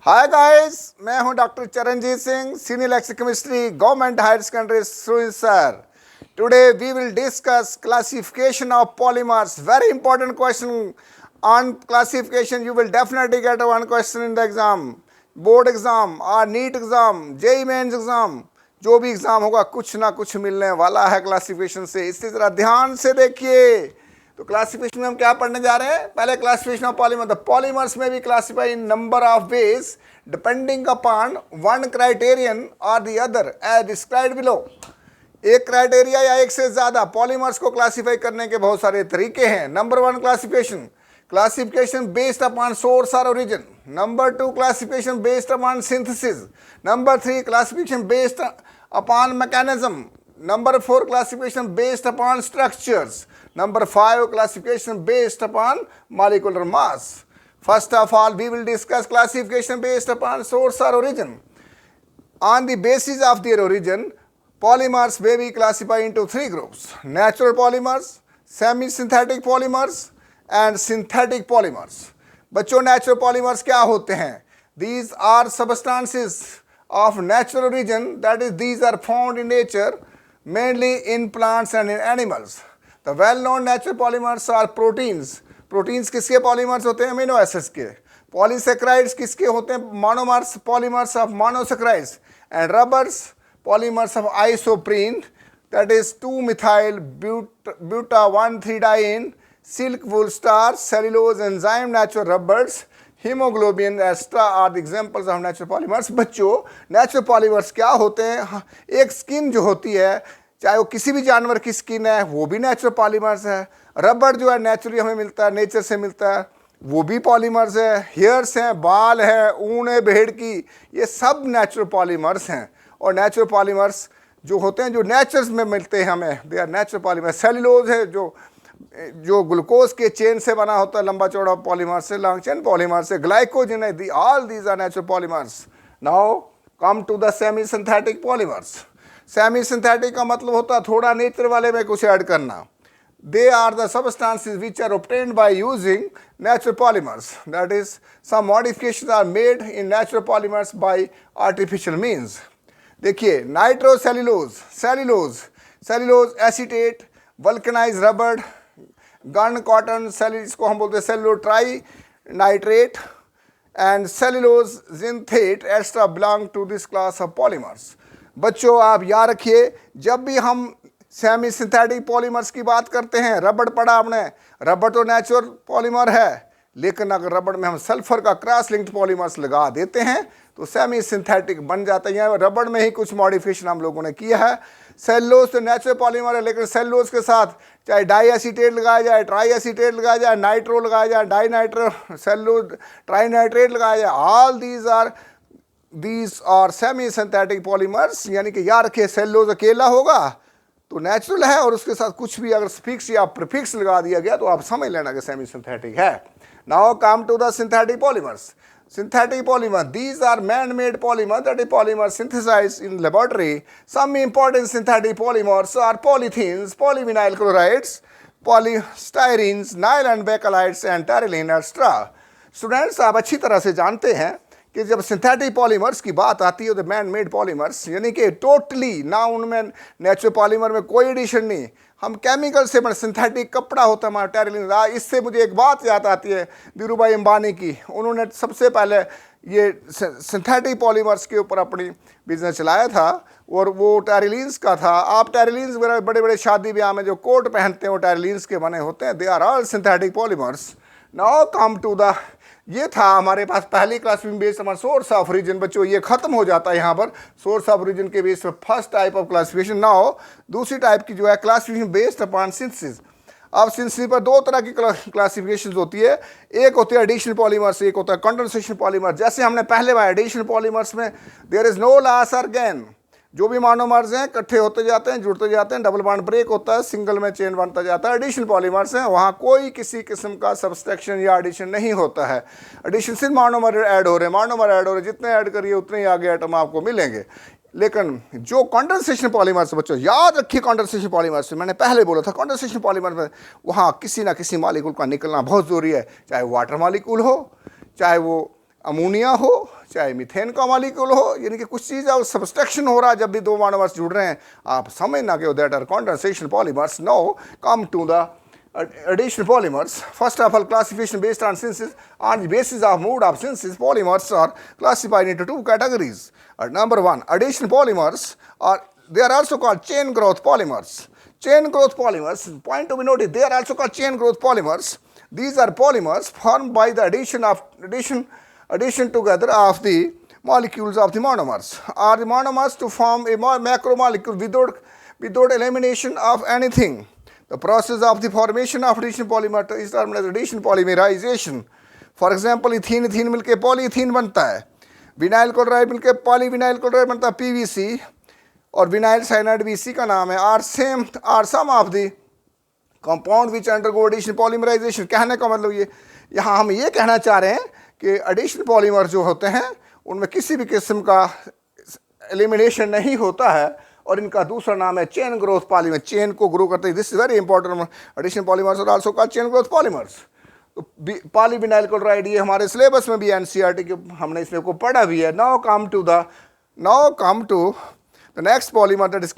हाय guys, मैं हूं doctor Charanjit Singh, senior lecture chemistry, government higher secondary school sir. Today we will discuss classification of polymers. Very important question. On classification you will definitely get one question in the exam, board exam or NEET exam, JEE mains exam. जो भी exam होगा कुछ ना कुछ मिलने वाला है classification से, इसी तरह ध्यान से देखिए. तो क्लासिफिकेशन में हम क्या पढ़ने जा रहे हैं? पहले classification of polymer. The polymers may be classify in number of ways depending upon one criterion or the other as described below. एक क्राइटेरिया या एक से ज्यादा पॉलीमर्स को क्लासिफाई करने के बहुत सारे तरीके हैं. Number one classification based upon source और origin. Number two classification based upon synthesis. Number three classification based upon mechanism. Number 4 classification based upon structures. Number 5 classification based upon molecular mass. First of all, we will discuss classification based upon source or origin. On the basis of their origin, polymers may be classified into three groups: natural polymers, semi-synthetic polymers, and synthetic polymers. बच्चों, natural polymers क्या होते हैं? These are substances of natural origin, that is, these are found in nature, mainly in plants and in animals. The well-known natural polymers are proteins. Proteins किसके polymers होते हैं? Amino acids के. Polysaccharides किसके होते हैं? Monomers, polymers of monosaccharides. And rubbers, polymers of isoprene, that is 2-methyl buta-1,3-diene, silk, wool, starch, cellulose, enzyme, natural rubbers, haemoglobin extra are the examples of natural polymers. बच्चों, natural polymers क्या होते हैं? एक skin जो होती है, चाहे वो किसी भी जानवर की स्किन है, वो भी नेचुरल पॉलीमर्स है. रबर जो है नेचुरली हमें मिलता है, नेचर से मिलता है, वो भी पॉलीमर्स है. हेयर्स हैं, बाल है, ऊन है भेड़ की, ये सब नेचुरल पॉलीमर्स हैं. और नेचुरल पॉलीमर्स जो होते हैं, जो नेचर्स में मिलते हैं हमें, they are natural polymers. Cellulose है जो ग्लूकोज के चेन से बना होता है, लंबा चौड़ा पॉलीमर से, लॉन्ग चेन पॉलीमर से. ग्लाइकोजन है, all these are natural polymers. Now come to the semi synthetic polymers. Semi synthetic का मतलब होता है थोड़ा नेचर वाले में कुछ ऐड करना. They are the substances which are obtained by using natural polymers, that is some modifications are made in natural polymers by artificial means. देखिए, nitrocellulose, cellulose acetate, vulcanise rubber, gun cotton, इसको हम बोलते हैं cellulose trinitrate, and cellulose xanthate extra belong to this class of polymers. बच्चों, आप याद रखिए, जब भी हम सेमी सिंथेटिक पॉलीमर्स की बात करते हैं, रबड़ पढ़ा आपने, रबड़ तो नेचुरल पॉलीमर है, लेकिन अगर रबड़ में हम सल्फर का क्रॉस लिंक्ड पॉलीमर्स लगा देते हैं तो सेमी सिंथेटिक बन जाता है. रबड़ में ही कुछ मॉडिफिकेशन हम लोगों ने किया है. सेल्यूलोज तो नेचुरल पॉलीमर है, लेकिन सेल्यूलोज के साथ चाहे डाई एसीटेट लगाया जाए, ट्राई एसीटेट लगाया जाए, नाइट्रो लगाया जाए, di nitro, cellulose tri nitrate लगाया जाए, all these are semi synthetic polymers. यानी कि याद रखिए, सेल्यूलोज अकेला होगा तो नेचुरल है, और उसके साथ कुछ भी अगर स्फिक्स या प्रीफिक्स लगा दिया गया तो आप समझ लेना कि सेमी सिंथेटिक है. Now come to the synthetic polymers. Synthetic polymer, these are man-made polymer, that is polymer synthesized in laboratory. Some important synthetic polymers are polythenes, polyvinyl chlorides, polystyrenes, nylon bakelite and terylene etc. Students, आप अच्छी तरह से जानते हैं कि जब synthetic polymers की बात आती है तो मैन मेड पॉलीमर्स, यानी कि टोटली ना उनमें नेचुरल पॉलीमर में कोई एडिशन नहीं, हम केमिकल से बने. सिंथेटिक कपड़ा होता है हमारा टेरिलिन. इससे मुझे एक बात याद आती है धीरू भाई अंबानी की. उन्होंने सबसे पहले ये सिंथेटिक पॉलीमर्स के ऊपर अपनी बिजनेस चलाया था, और वो टेरिलिन्स का था. आप टेरिलिन्स वगैरह बड़े बड़े शादी ब्याह में जो कोट पहनते हैं वो टेरिलिन्स के बने होते हैं. They are all synthetic polymers. Now come to the, ये था हमारे पास पहली classification based upon source of origin. बच्चों, ये खत्म हो जाता है यहाँ पर सोर्स ऑफ ओरिजिन के बेस पर first type of classification. Now दूसरी टाइप की जो है क्लासिफिकेशन बेस्ड अपॉन सिंथेसिस. अब सिंथेसिस पर दो तरह की क्लासिफिकेशन होती है. एक होती है एडिशनल पॉलीमर्स, एक होता है कंडेंसेशन पॉलीमर. जैसे हमने पहले बार एडिशनल पॉलीमर्स में देयर इज नो लॉस और गेन. जो भी मोनोमर्स हैं इकट्ठे होते जाते हैं, जुड़ते जाते हैं, डबल बॉन्ड ब्रेक होता है, सिंगल में चेन बनता जाता है. एडिशनल पॉलीमर्स हैं, वहाँ कोई किसी किस्म का सब्सट्रैक्शन या एडिशन नहीं होता है. एडिशन सिर्फ मोनोमर ऐड हो रहे हैं, जितने ऐड करिए उतने ही आगे आइटम आपको मिलेंगे. लेकिन जो कंडेंसेशन पॉलीमर्स, बच्चों याद रखिए, कंडेंसेशन पॉलीमर्स मैंने पहले बोला था, कंडेंसेशन पॉलीमर में वहाँ किसी ना किसी मॉलिक्यूल का निकलना बहुत ज़रूरी है. चाहे वाटर मॉलिक्यूल हो, चाहे वो अमोनिया हो, चाहे मीथेन का मॉलिक्यूल हो, यानी कि कुछ चीज़ है सब्सट्रैक्शन हो रहा है जब भी दो मोनोमर्स जुड़ रहे हैं, आप समझना कि that are condensation polymers. Now come to the additional polymers. First of all, classification based on synthesis. On the basis of mode of synthesis, polymers are classified into two categories. Number one, additional polymers they are also called chain growth polymers. Chain growth polymers, point to be noted, they are also called chain growth polymers. These are polymers formed by the addition together of the molecules of the monomers, or the monomers to form a macromolecule without elimination of anything. The process of the formation of additional polymer is termed as additional polymerization. For example, ethene मिलके polyethene बनता है, vinyl chloride मिलके polyvinyl chloride बनता है PVC, और vinyl cyanide भी इसी का नाम है. are some of the compound which undergo additional polymerization. कहने का मतलब ये, यहाँ हम ये कहना चाह रहे हैं कि एडिशनल पॉलीमर जो होते हैं उनमें किसी भी किस्म का एलिमिनेशन नहीं होता है, और इनका दूसरा नाम है चेन ग्रोथ पॉलीमर. चेन को ग्रो करते हैं. This is very important. Additional polymers are also called chain growth polymers. तो पॉलीविनाइल क्लोराइड ये हमारे सिलेबस में भी एनसीईआरटी के हमने इसमें को पढ़ा भी है. Now come to the next polymer, that is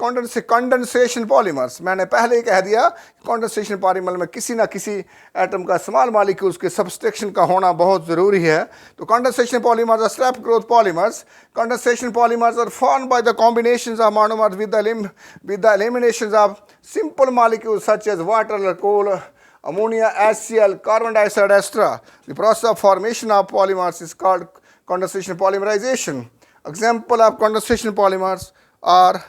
condensation polymers. मैंने पहले ही कह दिया कंडेंसेशन पॉलीमर में किसी ना किसी एटम का स्मॉल मॉलिक्यूल्स के सबस्ट्रैक्शन का होना बहुत ज़रूरी है. तो condensation polymers are step growth polymers. Condensation polymers are formed by the combinations of monomers with the eliminations of simple molecules such as water, coal, ammonia, HCl, carbon dioxide, etc. The process of formation of polymers is called condensation polymerization. Example of condensation polymers are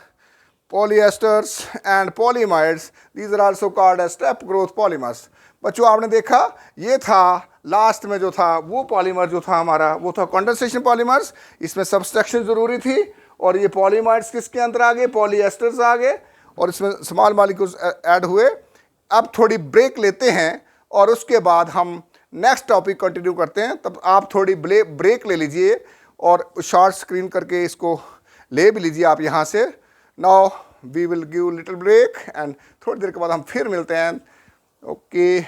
polyesters and polyamides. These are also called as step growth polymers. बच्चों आपने देखा ये था last में जो था वो polymer जो था हमारा वो था कंडेंसेशन पॉलीमर्स. इसमें सब्सट्रैक्शन ज़रूरी थी, और ये पॉलीमाइड्स किसके अंदर आ गए, पॉलीएस्टर्स आ गए, और इसमें स्मॉल मॉलिक्यूल्स ऐड हुए. अब थोड़ी ब्रेक लेते हैं और उसके बाद हम नेक्स्ट टॉपिक कंटिन्यू करते हैं. तब आप थोड़ी ब्रेक ले लीजिए और शॉर्ट स्क्रीन करके इसको ले भी लीजिए आप यहाँ से. Now we will give little break and थोड़ी देर के बाद हम फिर मिलते हैं. ओके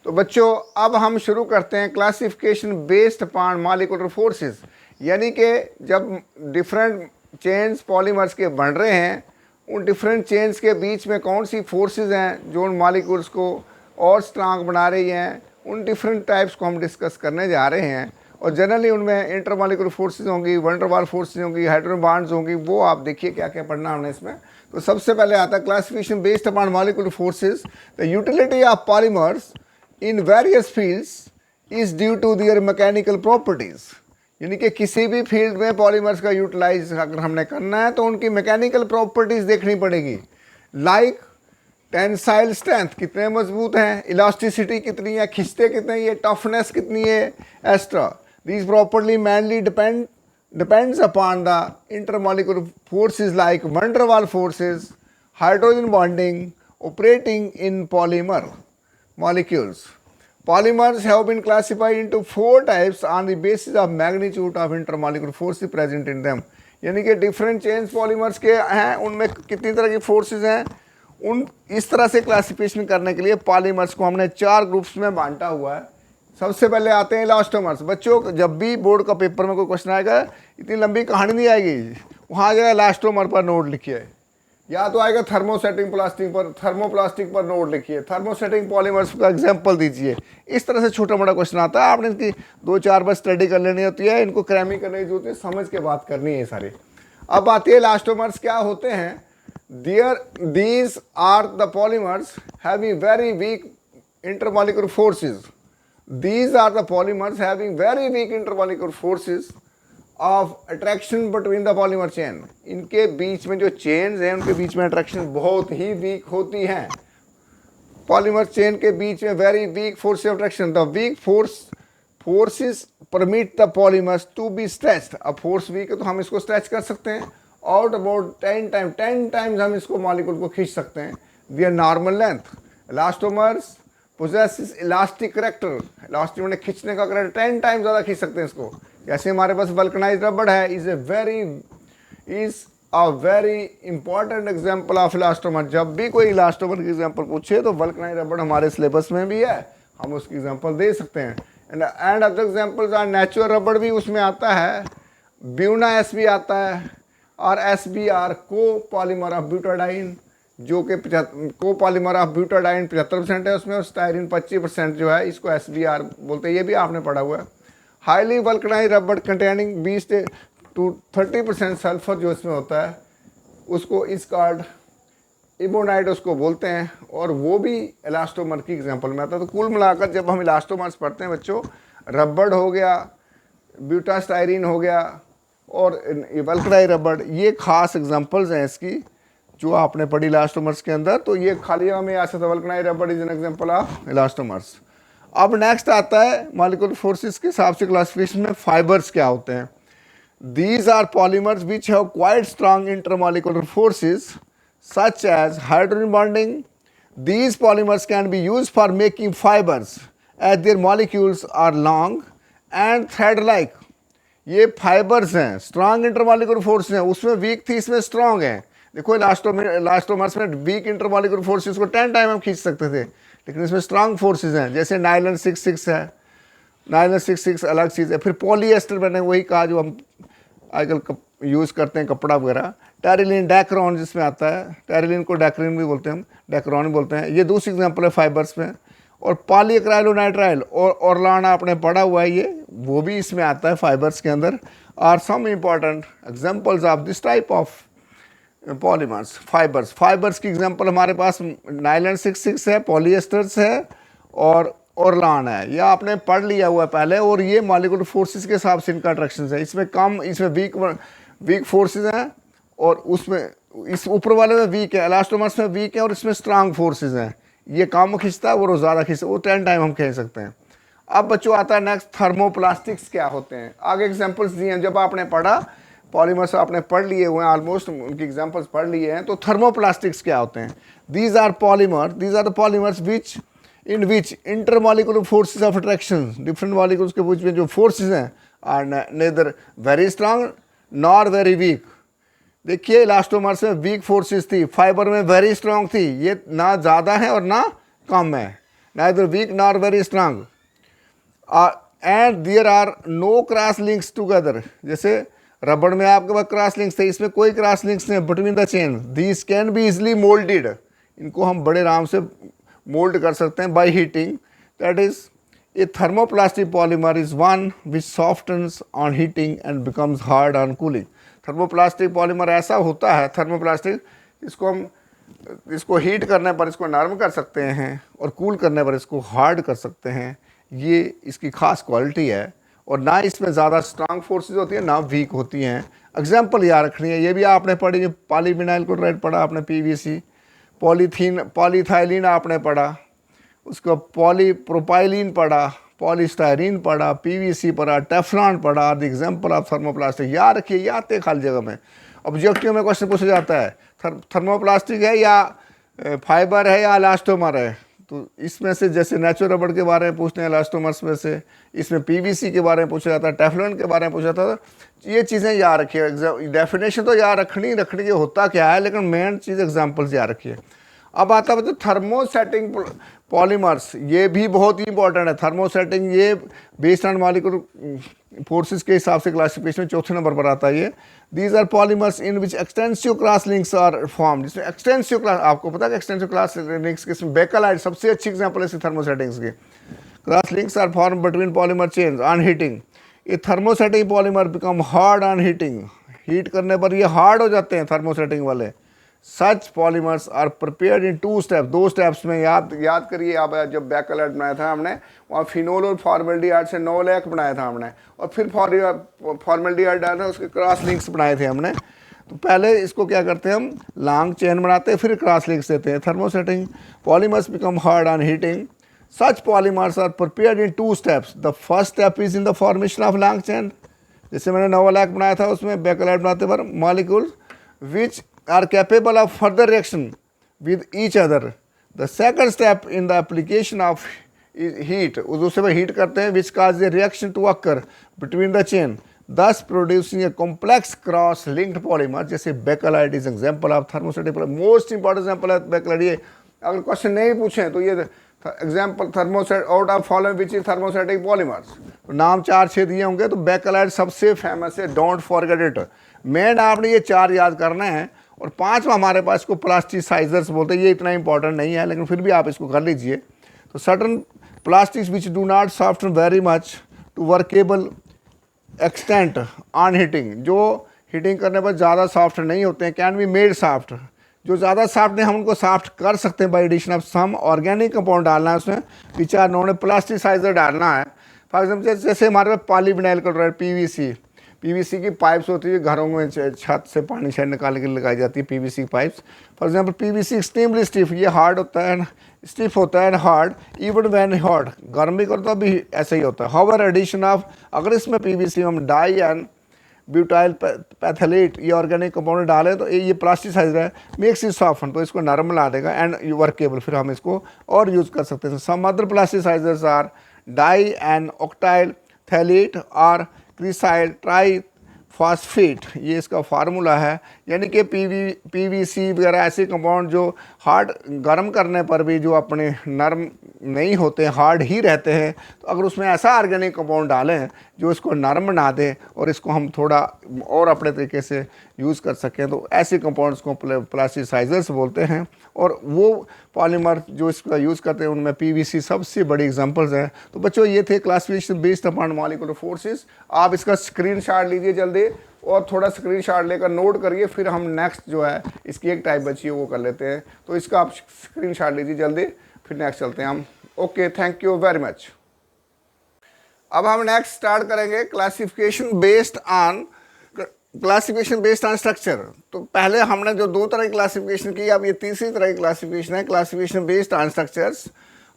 तो बच्चों अब हम शुरू करते हैं classification based upon molecular forces. यानी कि जब डिफरेंट चेन्स पॉलीमर्स के बन रहे हैं, उन डिफरेंट चेन्स के बीच में कौन सी फोर्सेस हैं जो उन मॉलिक्यूल्स को और स्ट्रांग बना रही हैं, उन डिफरेंट टाइप्स को हम डिस्कस करने जा रहे हैं. और जनरली उनमें इंटरमॉलिक्यूलर फोर्सेस होंगी, वन डेर वाल फोर्सेस होंगी, हाइड्रोजन बॉन्ड्स होंगी. वो आप देखिए क्या क्या पढ़ना हमने इसमें. तो सबसे पहले आता है classification based upon molecular forces. The utility of polymers in various fields is due to their mechanical properties. यानी कि किसी भी फील्ड में पॉलीमर्स का यूटिलाइज अगर हमने करना है तो उनकी मैकेनिकल प्रॉपर्टीज़ देखनी पड़ेगी. लाइक टेंसाइल स्ट्रेंथ कितने मजबूत हैं, इलास्टिसिटी कितनी है, खिंचते कितने, ये टफनेस कितनी है, extra. These property mainly depends upon the intermolecular forces like van der Waals forces, hydrogen bonding operating in polymer molecules. Polymers have been classified into 4 types on the basis of magnitude of intermolecular forces present in them. यानी कि different chains polymers के हैं, उनमें कितनी तरह की forces हैं, उन इस तरह से क्लासिफिकेशन करने के लिए पॉलीमर्स को हमने 4 ग्रुप्स में बांटा हुआ है. सबसे पहले आते हैं इलास्टोमर्स. बच्चों जब भी बोर्ड का पेपर में कोई क्वेश्चन आएगा इतनी लंबी कहानी नहीं आएगी, वहाँ आ जाएगा इलास्टोमर पर नोट लिखिए, या तो आएगा थर्मोसेटिंग थर्मोप्लास्टिक पर नोट लिखिए, थर्मोसेटिंग पॉलीमर्स का एग्जांपल दीजिए. इस तरह से छोटा मोटा क्वेश्चन आता है. आपने इसकी 2-4 बार स्टडी कर लेनी होती है, इनको क्रैमिंग करने की जरूरत है, समझ के बात करनी है सारी. अब आती है इलास्टोमर्स क्या होते हैं. these are the polymers having very weak intermolecular forces. These are the polymers having very weak intermolecular forces of attraction between the polymer chain. इनके बीच में जो चेन्स हैं उनके बीच में अट्रैक्शन बहुत ही वीक होती हैं. पॉलीमर चेन के बीच में very weak force of attraction. The weak forces permit the polymers to be stretched. अब फोर्स वीक है तो हम इसको स्ट्रेच कर सकते हैं, आउट अबाउट 10 टाइम्स हम इसको मॉलिक्यूल को खींच सकते हैं. Their normal length. Elastomers possesses elastic character. Elastic में खींचने का करेक्टर 10 टाइम्स ज़्यादा खींच सकते हैं इसको. जैसे हमारे पास वल्कनाइज्ड रबड़ है, is a very important example of elastomer. जब भी कोई इलास्टोमर की एग्जाम्पल पूछे तो वल्कनाइज्ड रबड़ हमारे सिलेबस में भी है, हम उसकी एग्जाम्पल दे सकते हैं. And other examples are natural rubber भी उसमें आता है, ब्यूना एस भी आता है, और SBR को पॉलीमर ऑफ ब्यूटाडाइन जो कि को पॉलीमर ऑफ ब्यूटाडाइन 75% है उसमें, और स्टायरीन 25% जो है, इसको SBR बोलते हैं, ये भी आपने पढ़ा हुआ है। हाईली वल्कनाइज रबड़ कंटेनिंग 20 to 30% सल्फर जो इसमें होता है उसको इस कार्ड इबोनाइट उसको बोलते हैं, और वो भी इलास्टोमर की एग्जांपल में आता है। तो कुल मिलाकर जब हम इलास्टोमर्स पढ़ते हैं बच्चों, रबड़ हो गया, ब्यूटास्टायरीन हो गया, और वल्कनाइज रबड़, ये खास एग्जांपल्स हैं इसकी जो आपने पढ़ी इलास्टोमर्स के अंदर। तो ये खाली हमें याद से वल्कनाइज रबड़ is an example of elastomers. अब नेक्स्ट आता है मॉलिक्यूलर फोर्सेस के हिसाब से क्लासिफिकेशन में फाइबर्स क्या होते हैं। These are polymers which have quite strong intermolecular forces such as hydrogen bonding. These polymers can be used for making fibers as their molecules are long and thread-like. ये fibres हैं, strong intermolecular force हैं, उसमें week थी, इसमें strong है। देखो elastomers में week intermolecular forces को 10 टाइम हम खींच सकते थे, लेकिन इसमें स्ट्रॉन्ग फोर्सेस हैं, जैसे नायलॉन 6 है। नायलॉन 6 अलग चीज़ है। फिर पॉलीएस्टर मैंने वही कहा जो हम आजकल यूज़ करते हैं कपड़ा वगैरह। टेरिलिन डैक्रॉन जिसमें आता है, टेरिलिन को डैक्रिन भी बोलते हैं, हम डैक्रॉन भी बोलते हैं। ये दूसरी एग्जांपल है फाइबर्स में। और पॉलीक्राइलोनाइट्राइल और ओरलाना आपने पढ़ा हुआ है, ये वो भी इसमें आता है फाइबर्स के अंदर। Are some important examples of this type of polymers. Fibres की एग्जांपल हमारे पास नायलॉन 6 है, पॉलीएस्टर्स है, और ओरलान है। यह आपने पढ़ लिया हुआ है पहले, और ये मॉलिक्यूलर फोर्सेस के हिसाब से इनका अट्रैक्शन है। इसमें वीक फोर्सेस हैं, और उसमें इस ऊपर वाले में वीक है, इलास्टोमर्स में वीक है, और इसमें स्ट्रांग फोर्सेस हैं। ये कम खींचता है, वो ज़्यादा खींचता है, वो 10 टाइम हम खींच सकते हैं। अब बच्चों आता है नेक्स्ट, थर्मोप्लास्टिक्स क्या होते हैं। आगे एग्जाम्पल्स दिए हैं, जब आपने पढ़ा पॉलीमर्स आपने पढ़ लिए हुए हैं, ऑलमोस्ट उनकी एग्जाम्पल्स पढ़ लिए हैं। तो थर्मोप्लास्टिक्स क्या होते हैं। These are the polymers which in which intermolecular forces of attraction, different molecules के बीच में जो फोर्सेस हैं, are neither very strong nor very weak. देखिए इलास्टोमर्स में वीक फोर्सेस थी, फाइबर में वेरी स्ट्रांग थी। ये ना ज़्यादा है और ना कम है, neither weak nor very strong. And there are no cross links together. जैसे रबड़ में आपके पास क्रॉस लिंक्स थे, इसमें कोई क्रॉस लिंक्स नहीं between the chain. These can be easily moulded, इनको हम बड़े आराम से मोल्ड कर सकते हैं by heating. That is a thermoplastic polymer is one which softens on heating and becomes hard on cooling. Thermoplastic polymer ऐसा होता है, थर्मोप्लास्टिक, इसको हीट करने पर इसको नरम कर सकते हैं, और कूल करने पर इसको हार्ड कर सकते हैं। ये इसकी खास क्वालिटी है, और ना इसमें ज़्यादा स्ट्रांग फोर्सेस होती है, ना वीक होती हैं। एग्जाम्पल याद रखनी है, ये भी आपने पढ़ी, पॉलीविनाइल क्लोराइड पढ़ा आपने, PVC, पॉलीथाइलिन आपने पढ़ा, उसको पॉलीप्रोपाइलिन पढ़ा, पॉलीस्टायरीन पढ़ा, PVC पढ़ा, टेफ्लॉन पढ़ा। द एग्जाम्पल ऑफ थर्मोप्लास्टिक याद रखिए, याद थे खाली जगह में। ऑब्जेक्टिव में क्वेश्चन पूछा जाता है थर्मोप्लास्टिक है या फाइबर है या इलास्टोमर है। तो इसमें से जैसे नेचुरल रबड़ के बारे में पूछते हैं इलास्टोमर्स में से, इसमें PVC के बारे में पूछा जाता है, टेफ्लॉन के बारे में पूछा जाता है। ये चीज़ें याद रखिए। डेफिनेशन तो याद रखनी के होता क्या है, लेकिन मेन चीज़ एग्जांपल्स याद रखिए। अब आता है थर्मोसेटिंग पॉलीमर्स, ये भी बहुत ही इंपॉर्टेंट है। थर्मोसेटिंग ये बेस्ड ऑन मॉलिक्यूलर फोर्सेस के हिसाब से क्लासिफिकेशन में चौथे नंबर पर आता है ये। These are polymers in which extensive cross links are form. जिसमें एक्सटेंसिव क्लास, आपको पता है कि एक्सटेंसिव क्लास लिंक्स किसमें, बेकलाइट सबसे अच्छी एग्जाम्पल है थर्मोसेटिंग्स की। Cross links are form between polymer chains on heating. ये thermosetting polymer become hard on heating, heat करने पर ये हार्ड हो जाते हैं थर्मोसेटिंग वाले। Such polymers are prepared in 2 step, 2 steps में। याद करिए, आप जब बेकलाइट बनाया था हमने, वहाँ फिनोल और फॉर्मेल्डिहाइड से नोलेक बनाया था हमने, और फिर फॉर्मेल्डिहाइड डाला था, उसके क्रॉस लिंक्स बनाए थे हमने। तो पहले इसको क्या करते हैं हम, लॉन्ग चेन बनाते हैं, फिर क्रॉस लिंक्स देते हैं। Thermosetting polymers become hard on heating. Such polymers are prepared in 2 steps. The first step is in the formation of long chain. जैसे मैंने नोवालैक बनाया था, उसमें बेकलाइट बनाते पर molecules which are capable of further reaction with each other. The second step in the application of heat, उसे में heat करते हैं, which cause a reaction to occur between the chain, thus producing a complex cross-linked polymer. जैसे Bakelite is example of thermostatic polymer. Most important example है Bakelite. ये अगर question नहीं पूछें तो ये example thermoset out of following which is thermosetic polymers. नाम 4-6 दिए होंगे, तो बेकलाइट सबसे फेमस है, डोंट फॉरगेट इट। मेन आपने ये 4 याद करना है, और 5वां हमारे पास को प्लास्टिसाइजर्स बोलते हैं, ये इतना इंपॉर्टेंट नहीं है लेकिन फिर भी आप इसको कर लीजिए। तो certain plastics which do not soften very much to workable extent on heating, जो हीटिंग करने पर ज़्यादा सॉफ्ट नहीं होते हैं, कैन बी मेड सॉफ्ट, जो ज़्यादा सॉफ्ट नहीं, हम उनको सॉफ्ट कर सकते हैं by addition of some organic compound डालना है उसमें, विच आर नोन प्लास्टिसाइजर डालना है। फॉर एग्जाम्पल जैसे हमारे पास पॉलीविनाइल क्लोराइड पीवीसी की पाइप्स होती है, घरों में छत से पानी शायद निकालने के लिए लगाई जाती है PVC pipes. For example PVC extremely stiff, ये हार्ड होता है, स्टिफ होता है and hard even when hot, गर्म भी करो तो भी ऐसा ही होता है। हाउएवर एडिशन ऑफ, अगर इसमें पीवीसी हम डाई एंड ब्यूटाइल पैथलेट ये ऑर्गेनिक कंपाउंड डालें तो ये प्लास्टिसाइजर है, मेक्स इट सॉफ्टन, तो इसको नरम बना देगा एंड वर्केबल, फिर हम इसको और यूज़ कर सकते हैं। Some other plasticisers are di and octyl phthalate और क्रिसाइल ट्राई फॉस्फेट, ये इसका फार्मूला है। यानी कि पीवीसी वगैरह ऐसे कंपाउंड जो हार्ड गर्म करने पर भी जो अपने नरम नहीं होते, हार्ड ही रहते हैं, तो अगर उसमें ऐसा ऑर्गेनिक कंपाउंड डालें जो इसको नरम बना दे और इसको हम थोड़ा और अपने तरीके से यूज़ कर सकें, तो ऐसे कंपाउंड्स को प्लास्टिसाइजर्स बोलते हैं। और वो पॉलीमर जो इसका यूज़ करते हैं उनमें पीवीसी सबसे बड़ी एग्जांपल्स हैं। तो बच्चों ये थे classification based upon molecular forces. आप इसका स्क्रीनशॉट लीजिए जल्दी और थोड़ा स्क्रीनशॉट लेकर नोट करिए, फिर हम नेक्स्ट जो है इसकी एक टाइप बची है वो कर लेते हैं। तो इसका आप स्क्रीनशॉट लीजिए जल्दी, फिर नेक्स्ट चलते हैं हम। Okay, thank you very much. अब हम नेक्स्ट स्टार्ट करेंगे क्लासिफिकेशन बेस्ड ऑन स्ट्रक्चर। तो पहले हमने जो 2 तरह की क्लासिफिकेशन की, अब ये तीसरी तरह की क्लासिफिकेशन है, classification based on structures.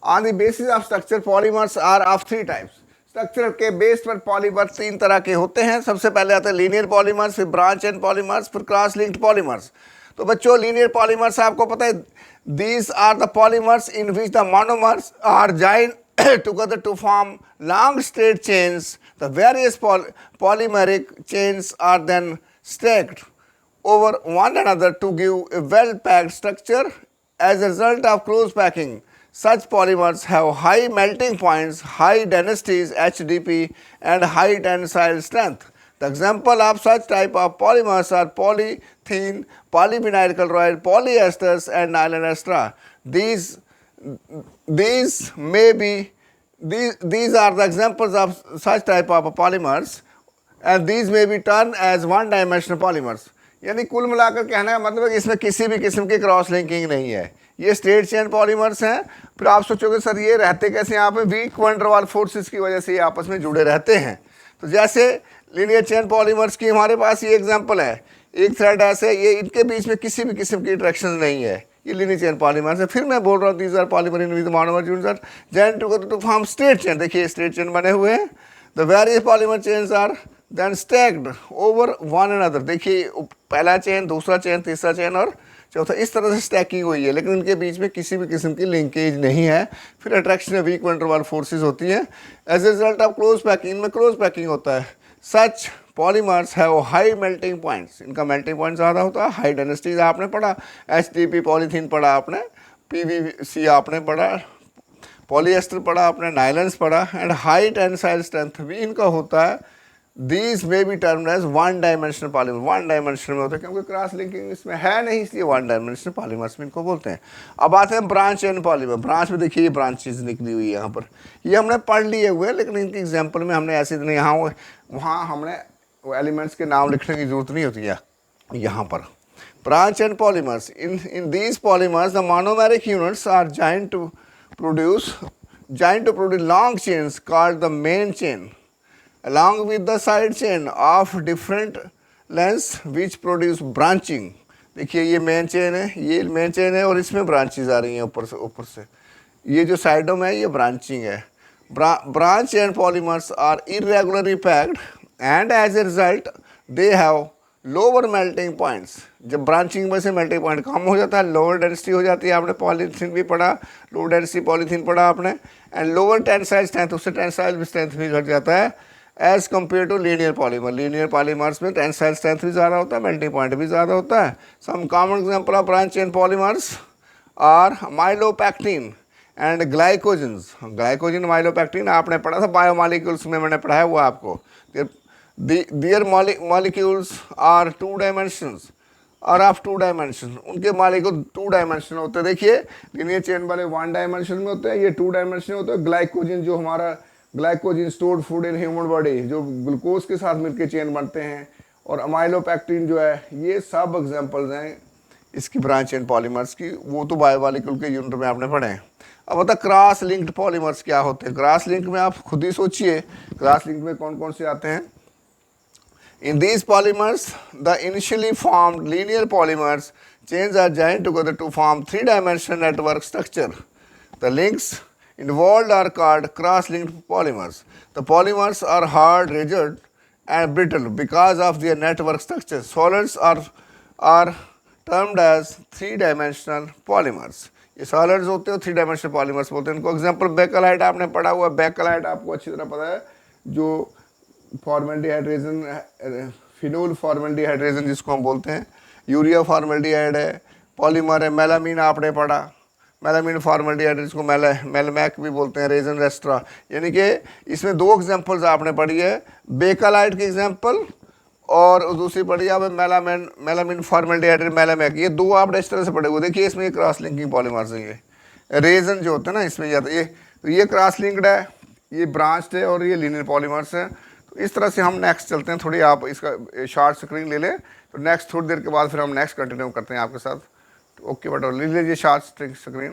On the basis of structure polymers are of 3 types. Structure के बेस पर पॉलीमर 3 तरह के होते हैं। सबसे पहले आते हैं लीनियर पॉलीमर्स, फिर ब्रांच एंड पॉलीमर्स, फिर क्रॉस लिंक्ड पॉलीमर्स। तो बच्चों लीनियर पॉलीमर्स आपको पता है, these are the polymers in which the monomers are joined together to form long straight chains. The various polymeric chains are then stacked over one another to give a well-packed structure. As a result of close packing, such polymers have high melting points, high densities HDP and high tensile strength. The example of such type of polymers are polythene, polyvinyl chloride, polyesters and nylon ester. These are the examples of such type of polymers and these may be termed as one dimensional polymers. यानी कुल मिलाकर कहना है मतलब है कि इसमें किसी भी किस्म की क्रॉस लिंकिंग नहीं है, ये स्ट्रेट चेन पॉलीमर्स हैं। फिर आप सोचोगे सर ये रहते कैसे यहाँ पे, वीक वैन डर वाल फोर्सेस की वजह से ये आपस में जुड़े रहते हैं। तो जैसे लीनियर चेन पॉलीमर्स की हमारे पास ये एग्जांपल है, एक थ्रेड ऐसे, ये इनके बीच में किसी भी किस्म की इंटरेक्शन नहीं है, ये लीनियर चेन पॉलीमर्स है। फिर मैं बोल रहा हूँ these are polymer in with monomer units are joined together to form straight chain. देखिए स्ट्रेट चेन बने हुए हैं। The various polymer chains are then stacked over one another. देखिए पहला चेन, दूसरा चेन, तीसरा चेन और चौथा, इस तरह से स्टैकिंग हुई है, लेकिन इनके बीच में किसी भी किस्म की लिंकेज नहीं है। फिर attraction of week van der वाल फोर्सेज होती हैं। As a result of close packing, इनमें क्लोज पैकिंग होता है। Such polymers have high melting points, इनका मेल्टिंग पॉइंट ज़्यादा होता है। हाई डेंसिटीज आपने पढ़ा, HDP पॉलीथीन पढ़ा आपने, PVC आपने पढ़ा, पॉलीएस्टर पढ़ा आपने, नाइलन्स पढ़ा एंड हाई टेंसाइल स्ट्रेंथ भी इनका होता है। These may be termed as one dimensional polymer, one dimensional में होता है क्योंकि क्रॉस लिंकिंग इसमें है नहीं, इसलिए वन डायमेंशनल पॉलीमर्स में इनको बोलते हैं। अब आते हैं ब्रांच एंड पॉलीमर। ब्रांच में देखिए ये ब्रांचेज निकली हुई है यहाँ पर, ये हमने पढ़ लिए हुए, लेकिन इनके एग्जाम्पल में हमने ऐसे नहीं, यहाँ वहाँ हमने वो एलिमेंट्स के नाम लिखने की जरूरत नहीं होती है। यहाँ पर branch and polymers, in these polymers the monomeric units are joined to produce long chains called the main chain along with the side chain of different lengths which produce branching. देखिए ये मेन चेन है, ये main chain है और इसमें branches आ रही हैं ऊपर से, ये जो साइडों में है ये ब्रांचिंग है। Branch and polymers are irregularly packed and as a result they have lower melting points. जब ब्रांचिंग में से मेल्टिंग पॉइंट कम हो जाता है, लोअर डेंसिटी हो जाती है। आपने पॉलीथीन भी पढ़ा, लो डेंसिटी पॉलीथीन पढ़ा आपने, एंड लोअर टेंसाइल स्ट्रेंथ, उससे टेंसाइल स्ट्रेंथ भी घट जाता है as compare to linear polymer. Linear polymers में टेंसाइल स्ट्रेंथ भी ज़्यादा होता है, मेल्टिंग पॉइंट भी ज़्यादा होता है। Some common example of branch and polymers are amylopectin and glycogens, glycogen amylopectin आपने पढ़ा था बायोमॉलिक्यूल्स में, मैंने पढ़ाया हुआ आपको। Their molecules are 2 dimensions or of 2 dimension, उनके मॉलिक्यूल 2 डायमेंशन होते हैं। देखिए लीनियर चेन वाले 1 डायमेंशन में होते हैं, ये 2 डायमेंशन होते हैं। ग्लाइकोजन जो हमारा glycogen stored food in human body, जो ग्लूकोज के साथ मिलकर चेन बनते हैं, और अमाइलोपेक्टिन जो है, ये सब एग्जांपल्स हैं इसकी ब्रांच चेन पॉलीमर्स की। वो तो बायोमॉलिक्यूल के यूनिट में आपने पढ़े हैं। अब बता क्रॉस लिंक्ड पॉलीमर्स क्या होते हैं। क्रॉस लिंक में आप खुद ही सोचिए, क्रॉस लिंक में कौन कौन से आते हैं। In these polymers, the initially formed linear polymers chains are joined together to form 3-dimensional network structure. The links involved are called cross-linked polymers. The polymers are hard, rigid, and brittle because of their network structure. Solids are termed as 3-dimensional polymers. ये solids होते हैं, 3-dimensional polymers बोलते हैं इनको। Example Bakelite आपने पढ़ा हुआ है, बेकलाइट आपको अच्छी तरह पता है, जो फॉर्मेल्डिहाइड्रेशन, फिनोल फॉर्मेल्डिहाइड्रेशन जिसको हम बोलते हैं, यूरिया फॉर्मेल्डिहाइड है, पॉलीमर है। मेलामीन आपने पढ़ा, मेलामीन फॉर्मेल्डिहाइड जिसको मेलमैक भी बोलते हैं, रेजन रेस्ट्रा। यानी कि इसमें 2 एग्जांपल्स आपने पढ़ी है, बेकलाइट की एग्जांपल और दूसरी पढ़ी है मेलामीन फॉर्मेल्डिहाइड मेलामैक। ये 2 आपने इस तरह से पढ़े हुए। देखिए इसमें क्रॉस लिंकिंग पॉलीमर्स है। ये रेजन जो होता है ना, इसमें जाता है ये क्रॉस लिंक्ड है, ये ब्रांच्ड है, और ये लीनियर पॉलीमर्स है। तो इस तरह से हम नेक्स्ट चलते हैं। थोड़ी आप इसका शॉर्ट स्क्रीन ले लें, तो नेक्स्ट थोड़ी देर के बाद फिर हम नेक्स्ट कंटिन्यू करते हैं आपके साथ। ओके बेटा, ले लीजिए शॉर्ट स्क्रीन।